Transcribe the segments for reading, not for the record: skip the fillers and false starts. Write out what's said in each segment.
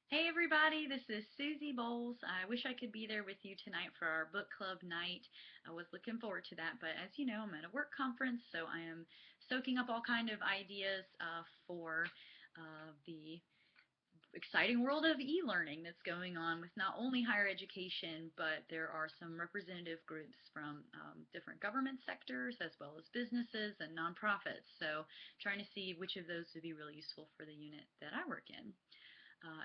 Hey everybody, this is Susie Boles. I wish I could be there with you tonight for our book club night. I was looking forward to that, but as you know, I'm at a work conference, so I am soaking up all kind of ideas for the exciting world of e-learning that's going on with not only higher education, but there are some representative groups from different government sectors as well as businesses and nonprofits. So trying to see which of those would be really useful for the unit that I work in.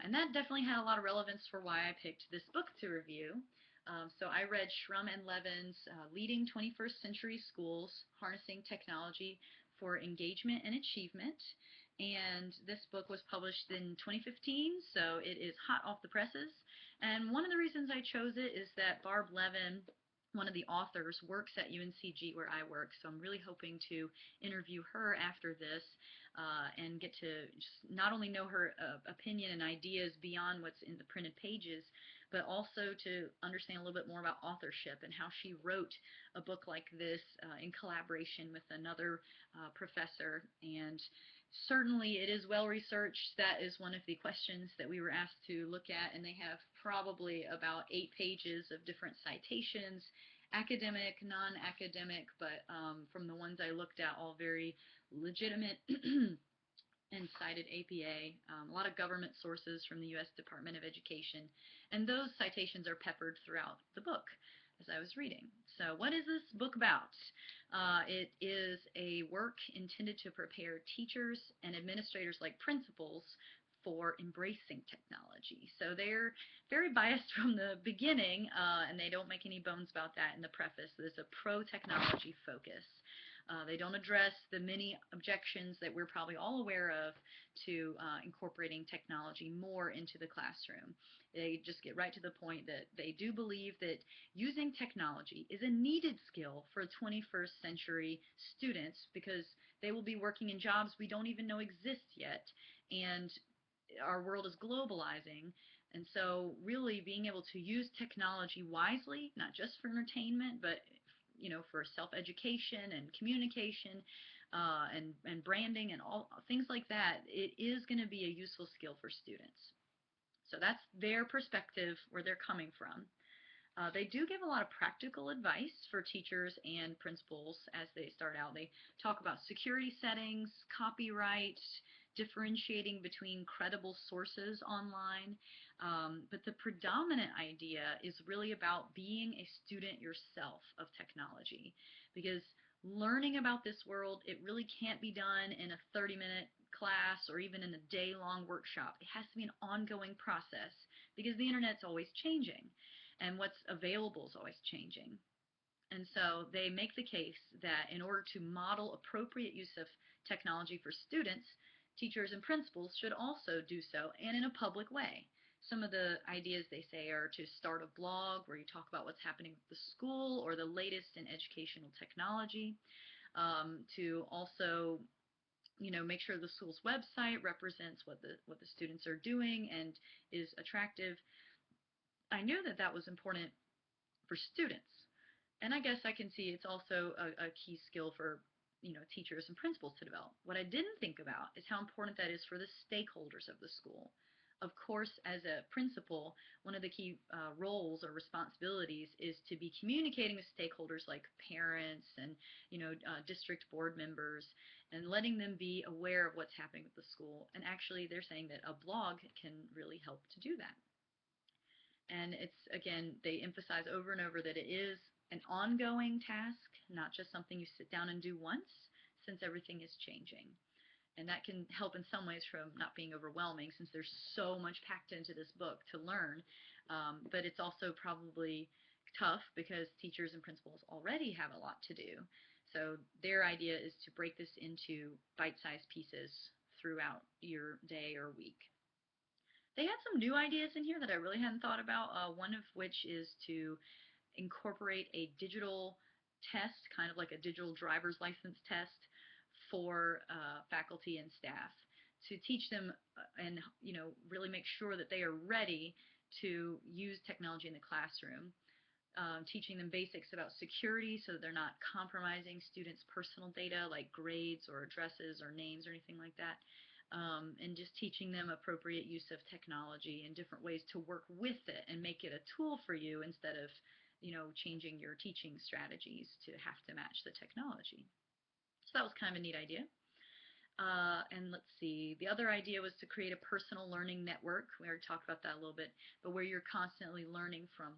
And that definitely had a lot of relevance for why I picked this book to review. So I read Shrum and Levin's Leading 21st Century Schools, Harnessing Technology for Engagement and Achievement. And this book was published in 2015, so it is hot off the presses. And one of the reasons I chose it is that Barb Levin, one of the authors, works at UNCG where I work, so I'm really hoping to interview her after this and get to just not only know her opinion and ideas beyond what's in the printed pages, but also to understand a little bit more about authorship and how she wrote a book like this in collaboration with another professor. And certainly it is well researched. That is one of the questions that we were asked to look at, and they have probably about 8 pages of different citations, academic, non-academic, but from the ones I looked at, all very legitimate and cited APA, a lot of government sources from the U.S. Department of Education, and those citations are peppered throughout the book as I was reading. So what is this book about? It is a work intended to prepare teachers and administrators like principals for embracing technology. So they're very biased from the beginning, and they don't make any bones about that in the preface. There's a pro-technology focus. They don't address the many objections that we're probably all aware of to incorporating technology more into the classroom. They just get right to the point that they do believe that using technology is a needed skill for 21st century students because they will be working in jobs we don't even know exist yet, and our world is globalizing. And so really being able to use technology wisely, not just for entertainment, but for self-education and communication and branding and all things like that, it is going to be a useful skill for students. So that's their perspective, where they're coming from. They do give a lot of practical advice for teachers and principals as they start out. They talk about security settings, copyright, differentiating between credible sources online. But the predominant idea is really about being a student yourself of technology, because learning about this world, it really can't be done in a 30-minute class or even in a day-long workshop. It has to be an ongoing process because the internet's always changing and what's available is always changing. And so they make the case that in order to model appropriate use of technology for students, teachers and principals should also do so, and in a public way. Some of the ideas they say are to start a blog where you talk about what's happening with the school or the latest in educational technology, to also make sure the school's website represents what the students are doing and is attractive. I knew that that was important for students, and I guess I can see it's also a key skill for teachers and principals to develop. What I didn't think about is how important that is for the stakeholders of the school. Of course, as a principal, one of the key roles or responsibilities is to be communicating with stakeholders like parents and district board members, and letting them be aware of what's happening with the school. And actually, they're saying that a blog can really help to do that. And it's, again, they emphasize over and over that it is an ongoing task, not just something you sit down and do once, since everything is changing. And that can help in some ways from not being overwhelming, since there's so much packed into this book to learn. But it's also probably tough because teachers and principals already have a lot to do. So their idea is to break this into bite-sized pieces throughout your day or week. They had some new ideas in here that I really hadn't thought about, one of which is to incorporate a digital test, kind of like a digital driver's license test for faculty and staff, to teach them and really make sure that they are ready to use technology in the classroom. Teaching them basics about security so that they're not compromising students' personal data like grades or addresses or names or anything like that. and just teaching them appropriate use of technology and different ways to work with it and make it a tool for you instead of, changing your teaching strategies to have to match the technology. So that was kind of a neat idea. And let's see, the other idea was to create a personal learning network. We already talked about that a little bit, but where you're constantly learning from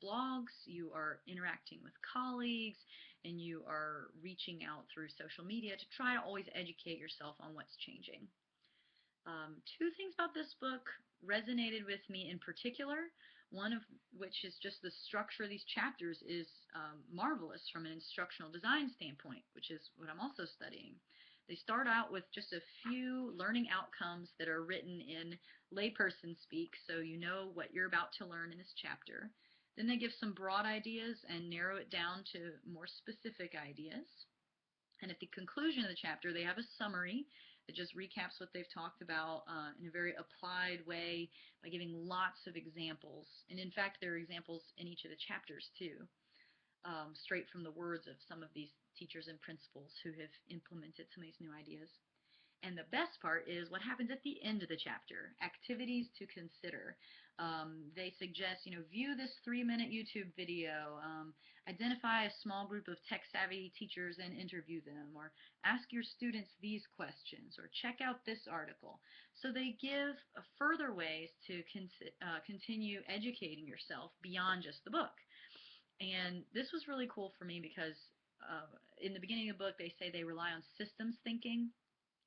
blogs, you are interacting with colleagues, and you are reaching out through social media to try to always educate yourself on what's changing. Two things about this book resonated with me in particular, one of which is just the structure of these chapters is marvelous from an instructional design standpoint, which is what I'm also studying. They start out with just a few learning outcomes that are written in layperson speak, so you know what you're about to learn in this chapter. Then they give some broad ideas and narrow it down to more specific ideas. And at the conclusion of the chapter, they have a summary that just recaps what they've talked about in a very applied way by giving lots of examples. And in fact, there are examples in each of the chapters too, straight from the words of some of these teachers and principals who have implemented some of these new ideas. And the best part is what happens at the end of the chapter, activities to consider. They suggest, view this 3-minute YouTube video, identify a small group of tech-savvy teachers and interview them, or ask your students these questions, or check out this article. So they give further ways to continue educating yourself beyond just the book. And this was really cool for me because in the beginning of the book, they say they rely on systems thinking.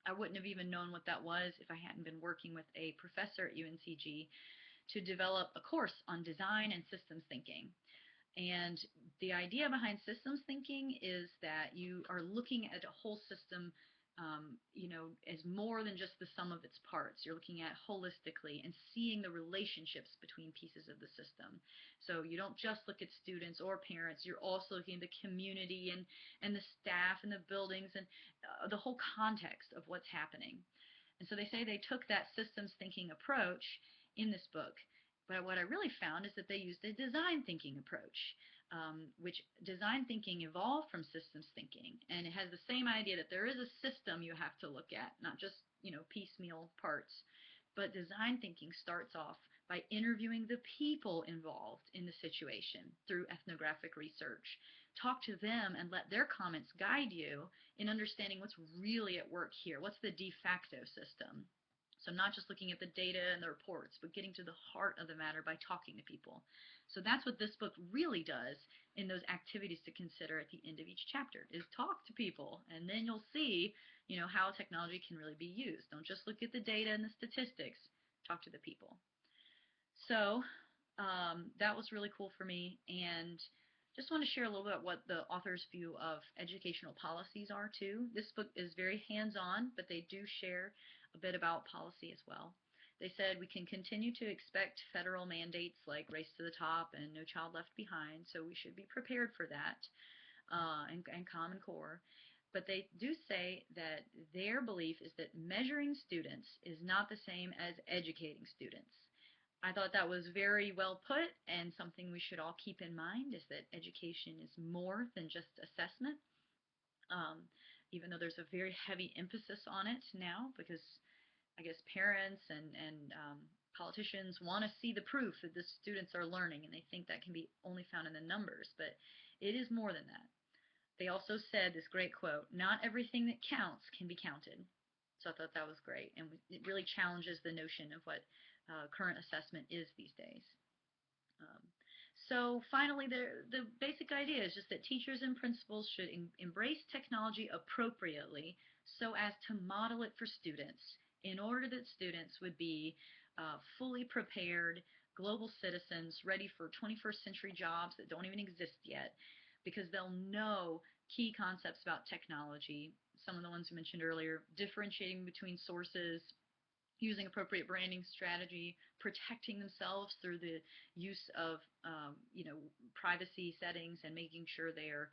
I wouldn't have even known what that was if I hadn't been working with a professor at UNCG to develop a course on design and systems thinking. And the idea behind systems thinking is that you are looking at a whole system, as more than just the sum of its parts. You're looking at holistically and seeing the relationships between pieces of the system. So you don't just look at students or parents, you're also looking at the community and the staff and the buildings and the whole context of what's happening. And so they say they took that systems thinking approach in this book. But what I really found is that they used a design thinking approach, which design thinking evolved from systems thinking. And it has the same idea that there is a system you have to look at, not just, piecemeal parts. But design thinking starts off by interviewing the people involved in the situation through ethnographic research. Talk to them and let their comments guide you in understanding what's really at work here. What's the de facto system? So not just looking at the data and the reports, but getting to the heart of the matter by talking to people. So that's what this book really does in those activities to consider at the end of each chapter, is talk to people, and then you'll see, how technology can really be used. Don't just look at the data and the statistics. Talk to the people. So that was really cool for me, and just want to share a little bit about what the author's view of educational policies are too. This book is very hands-on, but they do share a bit about policy as well. They said we can continue to expect federal mandates like Race to the Top and No Child Left Behind, so we should be prepared for that, and Common Core. But they do say that their belief is that measuring students is not the same as educating students. I thought that was very well put, and something we should all keep in mind is that education is more than just assessment, even though there's a very heavy emphasis on it now, because I guess parents and politicians want to see the proof that the students are learning, and they think that can be only found in the numbers, but it is more than that. They also said this great quote, "Not everything that counts can be counted." So I thought that was great, and it really challenges the notion of what current assessment is these days. So finally, the basic idea is just that teachers and principals should embrace technology appropriately so as to model it for students in order that students would be fully prepared global citizens ready for 21st century jobs that don't even exist yet, because they'll know key concepts about technology, some of the ones we mentioned earlier, differentiating between sources, using appropriate branding strategy, protecting themselves through the use of privacy settings and making sure they are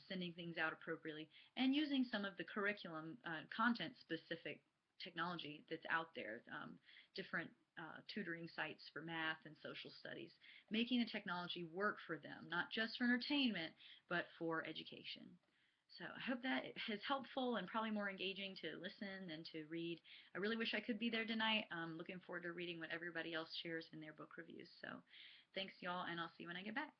sending things out appropriately, and using some of the curriculum content-specific technology that's out there, different tutoring sites for math and social studies, making the technology work for them, not just for entertainment, but for education. So I hope that is helpful and probably more engaging to listen than to read. I really wish I could be there tonight. I'm looking forward to reading what everybody else shares in their book reviews. So thanks, y'all, and I'll see you when I get back.